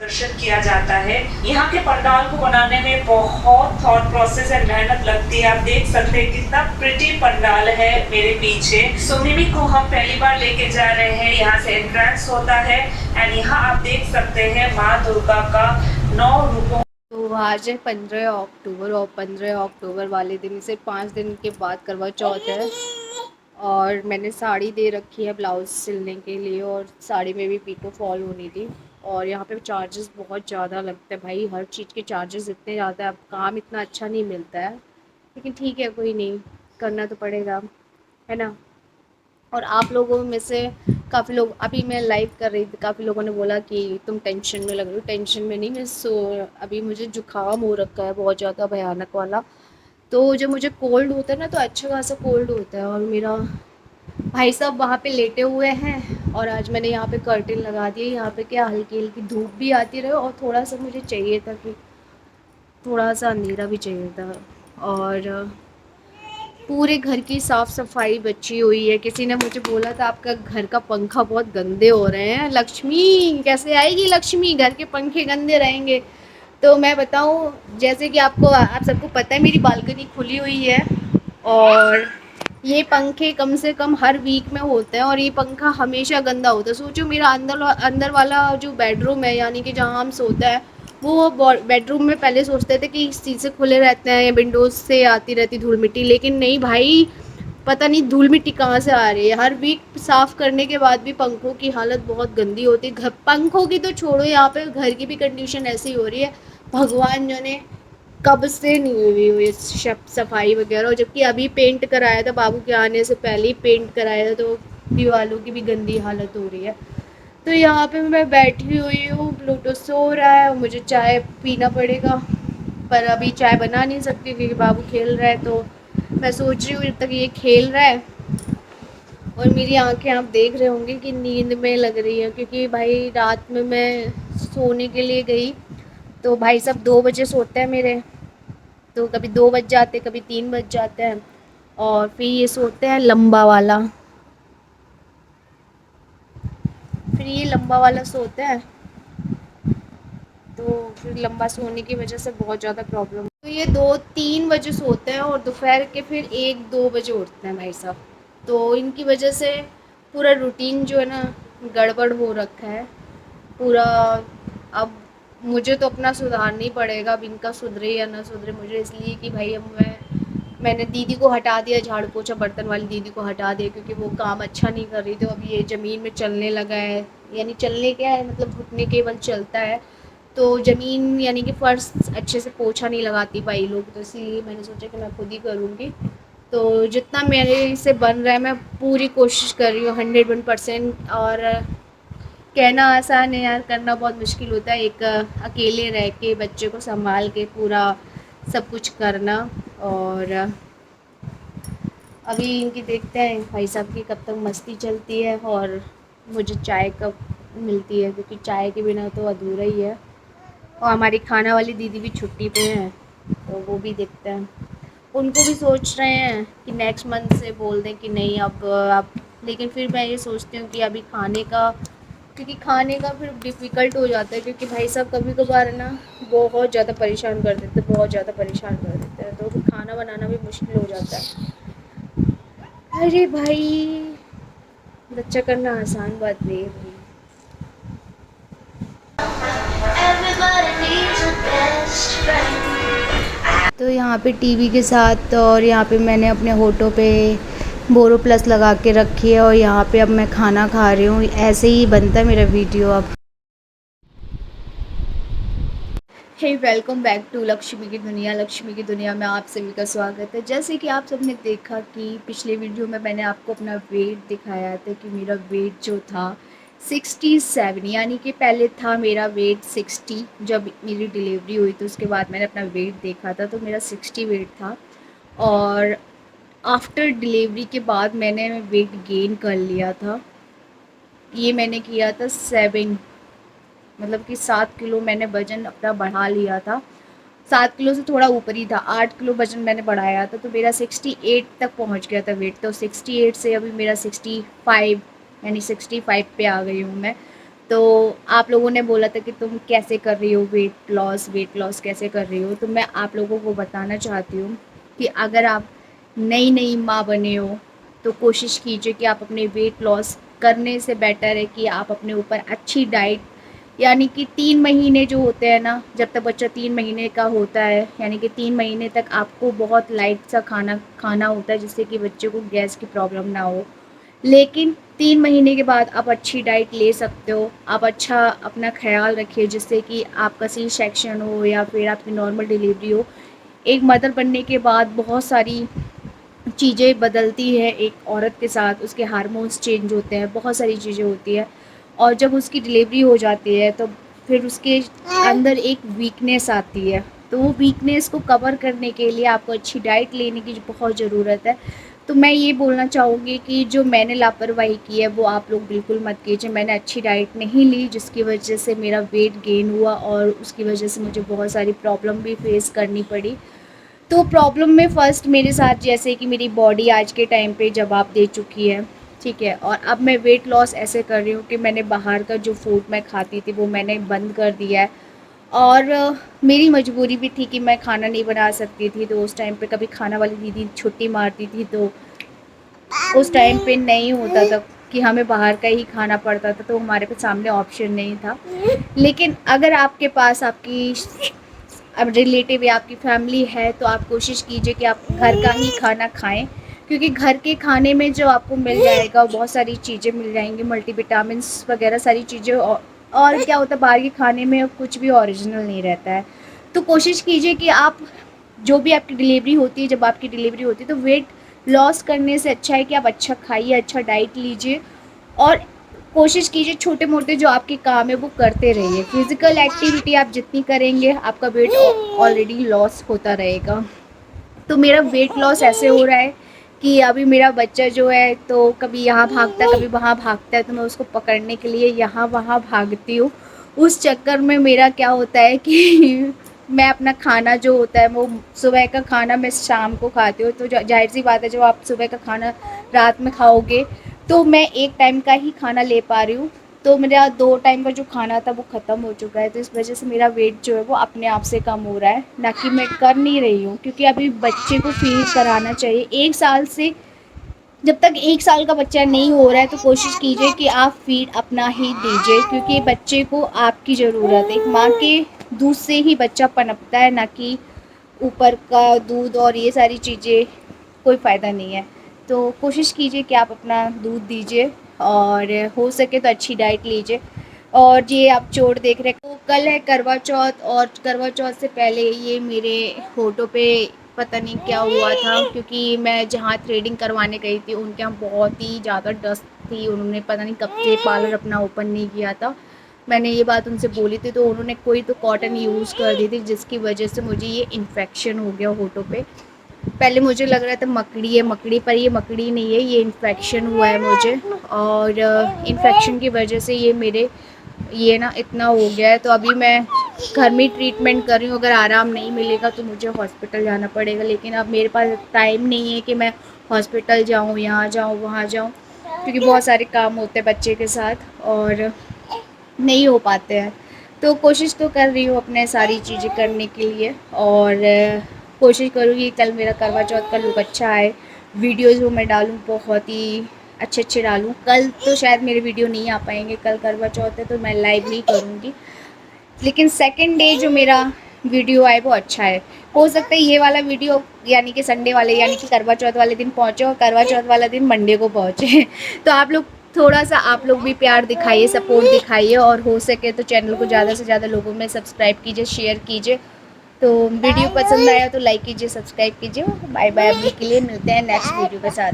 दर्शन किया जाता है। यहाँ के पंडाल को बनाने में बहुत थॉट प्रोसेस एंड मेहनत लगती है। आप देख सकते हैं कितना प्रिटी पंडाल है मेरे पीछे। सो मिमिक को हम पहली बार लेके जा रहे हैं। यहाँ से एंट्रेंस होता है एंड यहाँ आप देख सकते हैं माँ दुर्गा का 9 रूपों। तो आज है 15 अक्टूबर और 15 अक्टूबर वाले दिन से 5 दिन के बाद करवा चौथ है और मैंने साड़ी दे रखी है ब्लाउज़ सिलने के लिए और साड़ी में भी पीको फॉल होनी थी। और यहाँ पे चार्जेस बहुत ज़्यादा लगते हैं भाई, हर चीज़ के चार्जेस इतने ज़्यादा है। अब काम इतना अच्छा नहीं मिलता है, लेकिन ठीक है कोई नहीं, करना तो पड़ेगा, है ना। और आप लोगों में से काफ़ी लोग, अभी मैं लाइव कर रही थी, काफ़ी लोगों ने बोला कि तुम टेंशन में लग रही हो। टेंशन में नहीं, मैं अभी मुझे जुकाम हो रखा है बहुत ज़्यादा भयानक वाला। तो जब मुझे कोल्ड होता है ना तो अच्छा खासा कोल्ड होता है। और मेरा भाई साहब वहाँ पे लेटे हुए हैं और आज मैंने यहाँ पे कर्टेन लगा दिए। यहाँ पे क्या हल्की हल्की धूप भी आती रहे और थोड़ा सा मुझे चाहिए था कि थोड़ा सा अंधेरा भी चाहिए था। और पूरे घर की साफ़ सफाई बची हुई है। किसी ने मुझे बोला था आपका घर का पंखा बहुत गंदे हो रहे हैं। लक्ष्मी कैसे आएगी, लक्ष्मी घर के पंखे गंदे रहेंगे। तो मैं बताऊँ, जैसे कि आप सबको पता है मेरी बालकनी खुली हुई है और ये पंखे कम से कम हर वीक में होते हैं और ये पंखा हमेशा गंदा होता है। सोचो मेरा अंदर वाला जो बेडरूम है, यानी कि जहाँ हम सोते हैं, वो बेडरूम में पहले सोचते थे कि शीशे खुले रहते हैं या विंडोज़ से आती रहती धूल मिट्टी, लेकिन नहीं भाई, पता नहीं धूल मिट्टी कहाँ से आ रही है। हर वीक साफ़ करने के बाद भी पंखों की हालत बहुत गंदी होती है। घर पंखों की तो छोड़ो, यहाँ पे घर की भी कंडीशन ऐसी हो रही है, भगवान जाने कब से नहीं हुई हुई सफाई वगैरह। और जबकि अभी पेंट कराया था, बाबू के आने से पहले ही पेंट कराया था, तो दीवारों की भी गंदी हालत हो रही है। तो यहाँ पे मैं बैठी हुई हूँ, प्लूटो सो रहा है और मुझे चाय पीना पड़ेगा, पर अभी चाय बना नहीं सकती क्योंकि बाबू खेल रहा है। तो मैं सोच रही हूँ जब तक ये खेल रहा है, और मेरी आंखें आप देख रहे होंगे कि नींद में लग रही है क्योंकि भाई रात में मैं सोने के लिए गई तो भाई साहब 2 बजे सोते हैं मेरे। तो कभी 2 बज जाते, कभी 3 बज जाते हैं। और फिर ये सोते हैं लंबा वाला, फिर ये लंबा वाला सोता है, तो फिर लंबा सोने की वजह से बहुत ज़्यादा प्रॉब्लम। तो ये 2-3 बजे सोते हैं और दोपहर के फिर 1-2 बजे उठते हैं भाई साहब। तो इनकी वजह से पूरा रूटीन जो है ना गड़बड़ हो रखा है पूरा। अब मुझे तो अपना सुधारना ही पड़ेगा, अब इनका सुधरे या ना सुधरे मुझे, इसलिए कि भाई अब मैंने दीदी को हटा दिया, झाड़ू पोछा बर्तन वाली दीदी को हटा दिया क्योंकि वो काम अच्छा नहीं कर रही थी। अब ये ज़मीन में चलने लगा है, यानी चलने क्या है, मतलब घुटने केवल चलता है। तो ज़मीन यानी कि फ़र्श अच्छे से पोछा नहीं लगाती पाई लोग, तो इसीलिए मैंने सोचा कि मैं खुद ही करूँगी। तो जितना मेरे से बन रहा है मैं पूरी कोशिश कर रही हूँ 101%। और कहना आसान है यार, करना बहुत मुश्किल होता है, एक अकेले रह के बच्चे को संभाल के पूरा सब कुछ करना। और अभी इनकी देखते हैं भाई साहब की कब तक मस्ती चलती है और मुझे चाय कब मिलती है, क्योंकि चाय के बिना तो अधूरा ही है। और हमारी खाना वाली दीदी भी छुट्टी पे हैं, तो वो भी देखते हैं। उनको भी सोच रहे हैं कि नेक्स्ट मंथ से बोल दें कि नहीं अब, लेकिन फिर मैं ये सोचती हूँ कि अभी खाने का, क्योंकि खाने का फिर डिफ़िकल्ट हो जाता है क्योंकि भाई साहब कभी कभार ना बहुत ज़्यादा परेशान कर देते हैं, बहुत ज़्यादा परेशान कर देते हैं, तो फिर खाना बनाना भी मुश्किल हो जाता है। अरे भाई, बच्चा करना आसान बात नहीं है भाई। तो यहाँ पे टीवी के साथ, और यहाँ पे मैंने अपने होठों पे बोरो प्लस लगा के रखी है और यहाँ पे अब मैं खाना खा रही हूँ। ऐसे ही बनता है मेरा वीडियो अब। Hey welcome back to Lakshmi की दुनिया। लक्ष्मी की दुनिया में आप सभी का स्वागत है। जैसे कि आप सबने देखा कि पिछले वीडियो में मैंने आपको अपना वेट दिखाया था कि मेरा वेट जो था 67, यानी कि पहले था मेरा वेट 60। जब मेरी डिलीवरी हुई तो उसके बाद मैंने अपना वेट देखा था तो मेरा 60 वेट था। और आफ्टर डिलीवरी के बाद मैंने वेट गेन कर लिया था। ये मैंने किया था 7, मतलब कि 7 किलो मैंने वज़न अपना बढ़ा लिया था। 7 किलो से थोड़ा ऊपर ही था, 8 किलो वज़न मैंने बढ़ाया था, तो मेरा 68 तक पहुंच गया था वेट। तो 68 से अभी मेरा 65, यानी 65 पे आ गई हूँ मैं। तो आप लोगों ने बोला था कि तुम कैसे कर रही हो वेट लॉस कैसे कर रही हो। तो मैं आप लोगों को बताना चाहती हूँ कि अगर आप नई नई माँ बने हो तो कोशिश कीजिए कि आप अपने वेट लॉस करने से बेटर है कि आप अपने ऊपर अच्छी डाइट, यानी कि 3 महीने जो होते हैं ना, जब तक बच्चा 3 महीने का होता है, यानी कि 3 महीने तक आपको बहुत लाइट सा खाना खाना होता है जिससे कि बच्चे को गैस की प्रॉब्लम ना हो। लेकिन 3 महीने के बाद आप अच्छी डाइट ले सकते हो। आप अच्छा अपना ख्याल रखिए जिससे कि आपका सी सेक्शन हो या फिर आपकी नॉर्मल डिलीवरी हो। एक मदर बनने के बाद बहुत सारी चीज़ें बदलती है एक औरत के साथ, उसके हार्मोन्स चेंज होते हैं, बहुत सारी चीज़ें होती है। और जब उसकी डिलीवरी हो जाती है तो फिर उसके अंदर एक वीकनेस आती है, तो वो वीकनेस को कवर करने के लिए आपको अच्छी डाइट लेने की बहुत ज़रूरत है। तो मैं ये बोलना चाहूँगी कि जो मैंने लापरवाही की है वो आप लोग बिल्कुल मत कीजिए। मैंने अच्छी डाइट नहीं ली जिसकी वजह से मेरा वेट गेन हुआ और उसकी वजह से मुझे बहुत सारी प्रॉब्लम भी फेस करनी पड़ी। तो प्रॉब्लम में फ़र्स्ट मेरे साथ जैसे कि मेरी बॉडी आज के टाइम पे जवाब दे चुकी है, ठीक है। और अब मैं वेट लॉस ऐसे कर रही हूँ कि मैंने बाहर का जो फूड मैं खाती थी वो मैंने बंद कर दिया है। और मेरी मजबूरी भी थी कि मैं खाना नहीं बना सकती थी, तो उस टाइम पे कभी खाना वाली दीदी छुट्टी मारती थी तो उस टाइम पे नहीं होता था कि हमें बाहर का ही खाना पड़ता था, तो हमारे पे सामने ऑप्शन नहीं था। लेकिन अगर आपके पास आपकी अब रिलेटिव या आपकी फैमिली है तो आप कोशिश कीजिए कि आप घर का ही खाना खाएं, क्योंकि घर के खाने में जो आपको मिल जाएगा बहुत सारी चीज़ें मिल जाएंगी, मल्टीविटामिन्स वगैरह सारी चीज़ें। और क्या होता है बाहर के खाने में कुछ भी ओरिजिनल नहीं रहता है। तो कोशिश कीजिए कि आप जो भी आपकी डिलीवरी होती है, जब आपकी डिलीवरी होती है तो वेट लॉस करने से अच्छा है कि आप अच्छा खाइए, अच्छा डाइट लीजिए और कोशिश कीजिए छोटे मोटे जो आपके काम है वो करते रहिए। फिजिकल एक्टिविटी आप जितनी करेंगे आपका वेट ऑलरेडी लॉस होता रहेगा। तो मेरा वेट लॉस ऐसे हो रहा है कि अभी मेरा बच्चा जो है तो कभी यहाँ भागता है कभी वहाँ भागता है, तो मैं उसको पकड़ने के लिए यहाँ वहाँ भागती हूँ। उस चक्कर में मेरा क्या होता है कि मैं अपना खाना जो होता है वो सुबह का खाना मैं शाम को खाती हूँ, तो जाहिर सी बात है जब आप सुबह का खाना रात में खाओगे तो मैं एक टाइम का ही खाना ले पा रही हूँ। तो मेरा 2 टाइम का जो खाना था वो ख़त्म हो चुका है, तो इस वजह से मेरा वेट जो है वो अपने आप से कम हो रहा है, ना कि मैं कर नहीं रही हूँ। क्योंकि अभी बच्चे को फीड कराना चाहिए 1 साल से, जब तक 1 साल का बच्चा नहीं हो रहा है तो कोशिश कीजिए कि आप फीड अपना ही दीजिए, क्योंकि बच्चे को आपकी ज़रूरत है। एक माँ के दूध से ही बच्चा पनपता है, ना कि ऊपर का दूध और ये सारी चीज़ें कोई फ़ायदा नहीं है। तो कोशिश कीजिए कि आप अपना दूध दीजिए और हो सके तो अच्छी डाइट लीजिए। और ये आप चोट देख रहे हैं, तो कल है करवा चौथ और करवा चौथ से पहले ये मेरे होठों पे पता नहीं क्या हुआ था, क्योंकि मैं जहाँ थ्रेडिंग करवाने गई थी उनके यहाँ बहुत ही ज़्यादा डस्ट थी। उन्होंने पता नहीं कब से पार्लर अपना ओपन नहीं किया था। मैंने ये बात उनसे बोली थी तो उन्होंने कोई तो कॉटन यूज़ कर दी थी जिसकी वजह से मुझे ये इन्फेक्शन हो गया होठों पे। पहले मुझे लग रहा था मकड़ी है मकड़ी, पर ये मकड़ी नहीं है, ये इन्फेक्शन हुआ है मुझे। और इन्फेक्शन की वजह से ये मेरे ये ना इतना हो गया है, तो अभी मैं घर में ट्रीटमेंट कर रही हूँ। अगर आराम नहीं मिलेगा तो मुझे हॉस्पिटल जाना पड़ेगा, लेकिन अब मेरे पास टाइम नहीं है कि मैं हॉस्पिटल जाऊँ, यहाँ जाऊँ वहाँ जाऊँ, क्योंकि बहुत सारे काम होते हैं बच्चे के साथ और नहीं हो पाते हैं। तो कोशिश तो कर रही हूँ अपने सारी चीज़ें करने के लिए और कोशिश करूँगी कल मेरा करवा चौथ का लुक अच्छा आए। वीडियोज़ वो मैं डालूँ बहुत ही अच्छे अच्छे डालूँ। कल तो शायद मेरे वीडियो नहीं आ पाएंगे, कल करवा चौथ है तो मैं लाइव नहीं करूँगी, लेकिन सेकंड डे जो मेरा वीडियो आए वो अच्छा है। हो सकता है ये वाला वीडियो यानी कि संडे वाले यानी कि करवा चौथ वाले दिन पहुँचे और करवा चौथ वाला दिन मंडे को पहुँचे तो आप लोग थोड़ा सा आप लोग भी प्यार दिखाइए, सपोर्ट दिखाइए और हो सके तो चैनल को ज़्यादा से ज़्यादा लोगों में सब्सक्राइब कीजिए, शेयर कीजिए। तो वीडियो पसंद आया तो लाइक कीजिए, सब्सक्राइब कीजिए। बाय बाय, अभी के लिए मिलते हैं नेक्स्ट वीडियो के साथ।